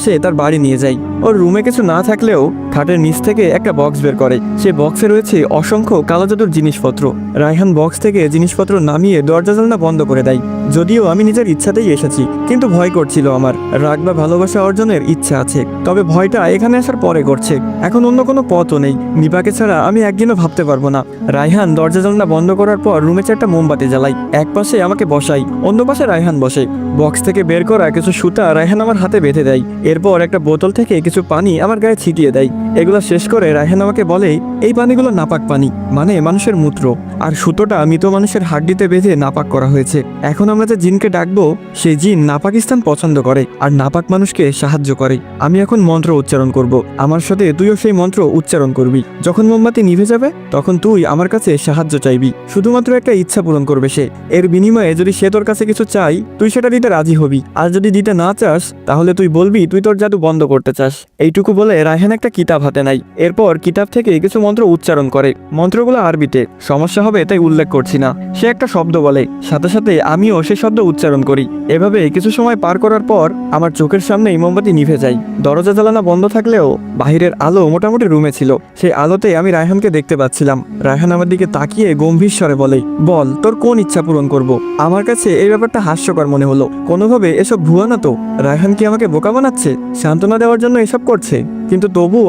সে তার বাড়ি নিয়ে যায়। ওর রুমে কিছু না থাকলেও খাটের নিচ থেকে একটা বক্স বের করে। সে বক্সে রয়েছে অসংখ্য কালো জাদুর জিনিসপত্র। রায়হান বক্স থেকে জিনিসপত্র নামিয়ে দরজা জানলা বন্ধ করে দেয়। যদিও আমি নিজের ইচ্ছাতেই এসেছি, কিন্তু ভয় করছিল আমার। রাগ বা ভালোবাসা অর্জনের ইচ্ছা আছে, তবে ভয়টা এখানে আসার পরে করছে। এখন অন্য কোনো পথও নেই। নিপাকে ছাড়া আমি একদিনও ভাবতে পারবো না। রায়হান দরজা জানলা বন্ধ করার পর রুমে চারটা মোমবাতি জ্বালাই। এক পাশে আমাকে বসাই, অন্য পাশে রায়হান বসে। বক্স থেকে বের করা কিছু সুতা রায়হান আমার হাতে বেঁধে দেয়। এরপর একটা বোতল থেকে কিছু পানি আমার গায়ে ছিটিয়ে দেয়। এগুলো শেষ করে রায়হান আমাকে বলে, এই পানিগুলো নাপাক পানি, মানে মানুষের মূত্র। আর সুতোটা মৃত মানুষের হাড্ডিতে বেঁধে নাপাক করা হয়েছে। এখন আমরা যে জিনকে ডাকবো, সেই জিন নাপাকিস্তান পছন্দ করে আর নাপাক মানুষকে সাহায্য করে। আমি এখন মন্ত্র উচ্চারণ করব, আমার সাথে তুইও সেই মন্ত্র উচ্চারণ করবি। যখন মোমবাতি নিভে যাবে তখন তুই আমার কাছে সাহায্য চাইবি। শুধুমাত্র একটা ইচ্ছা পূরণ করবে সে। এর বিনিময়ে যদি সে তোর কাছে কিছু চাই, তুই সেটা দিতে রাজি হবি। আর যদি দিতে না চাস, তাহলে তুই বলবি তুই তোর জাদু বন্ধ করতে চাস। এইটুকু বলে রায়হান একটা কিতাব হাতে নেয়। এরপর কিতাব থেকে কিছু মন্ত্র উচ্চারণ করে। মন্ত্রগুলো আরবিতে, সমস্যা হবে তাই উল্লেখ করছি না। সে একটা শব্দ বলে, সাথে সাথে আমিও সেই শব্দ উচ্চারণ করি। এভাবে কিছু সময় পার করার পর আমার চোখের সামনেই মোমবাতি নিভে যায়। দরজা জ্বালানো বন্ধ থাকলেও বাহিরের আলো মোটামুটি রুমে ছিল। সেই আলোতে আমি রায়হানকে দেখতে পাচ্ছিলাম। রায়হান আমার দিকে তাকিয়ে গম্ভীর স্বরে বলে, বল তোর কোন ইচ্ছা পূরণ করব। আমার কাছে এই ব্যাপারটা হাস্যকর মনে হলো। কোনোভাবে এসব ভুয়া না তো? রায়হান কি আমাকে বোকা বানাচ্ছে? সান্ত্বনা দেওয়ার জন্য এসব করছে? কিন্তু তবু